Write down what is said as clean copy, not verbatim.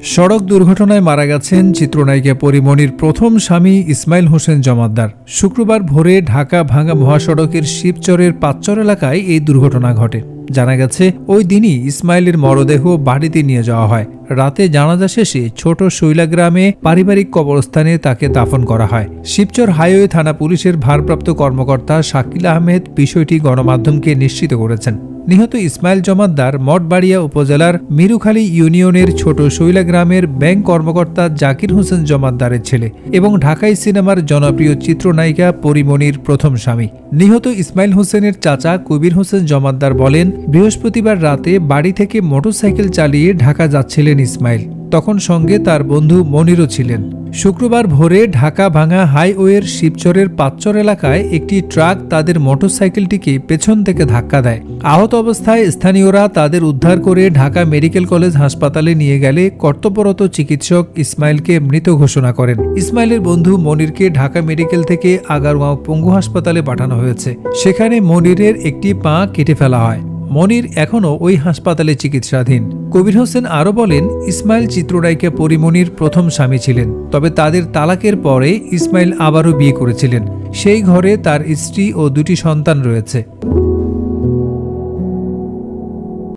সড়ক দুর্ঘটনায় মারা গেছেন চিত্রনায়িকা পরীমনির প্রথম স্বামী ইসমাইল হোসেন জমাদ্দার। শুক্রবার ভোরে ঢাকা ভাঙ্গা মহাসড়কের শিবচরের পাঁচচর এলাকায় এই দুর্ঘটনা ঘটে। জানা গেছে ওই দিনই ইসমাইলের মরদেহ বাড়িতে নিয়ে যাওয়া হয়। রাতে জানাজা শেষে ছোট শৈলা গ্রামে পারিবারিক কবরস্থানে তাকে দাফন করা হয়। শিবচর হাইওয়ে থানা পুলিশের ভারপ্রাপ্ত কর্মকর্তা শাকিল আহমেদ বিষয়টি গণমাধ্যমকে নিশ্চিত করেছেন। নিহত ইসমাইল জমাদ্দার মঠবাড়িয়া উপজেলার মিরুখালী ইউনিয়নের ছোট শৈলা গ্রামের ব্যাংক কর্মকর্তা জাকির হোসেন জমাদ্দারের ছেলে এবং ঢাকাই সিনেমার জনপ্রিয় চিত্রনায়িকা পরীমনির প্রথম স্বামী। নিহত ইসমাইল হোসেনের চাচা কবির হোসেন জমাদ্দার বলেন, বৃহস্পতিবার রাতে বাড়ি থেকে মোটরসাইকেল চালিয়ে ঢাকা যাচ্ছিলেন ইসমাইল। তখন সঙ্গে তার বন্ধু মনিরও ছিলেন। শুক্রবার ভোরে ঢাকা ভাঙ্গা হাইওয়ের শিবচরের পাঁচচর এলাকায় একটি ট্রাক তাদের মোটরসাইকেলটিকে পেছন থেকে ধাক্কা দেয়। আহত অবস্থায় স্থানীয়রা তাদের উদ্ধার করে ঢাকা মেডিকেল কলেজ হাসপাতালে নিয়ে গেলে কর্তব্যরত চিকিৎসক ইসমাইলকে মৃত ঘোষণা করেন। ইসমাইলের বন্ধু মনিরকে ঢাকা মেডিকেল থেকে আগারগাঁও পঙ্গু হাসপাতালে পাঠানো হয়েছে। সেখানে মনিরের একটি পা কেটে ফেলা হয়। মনির এখনও ওই হাসপাতালে চিকিৎসাধীন। কবির হোসেন আরও বলেন, ইসমাইল চিত্রনায়িকা পরীমনির প্রথম স্বামী ছিলেন। তবে তাদের তালাকের পরে ইসমাইল আবারও বিয়ে করেছিলেন। সেই ঘরে তার স্ত্রী ও দুটি সন্তান রয়েছে।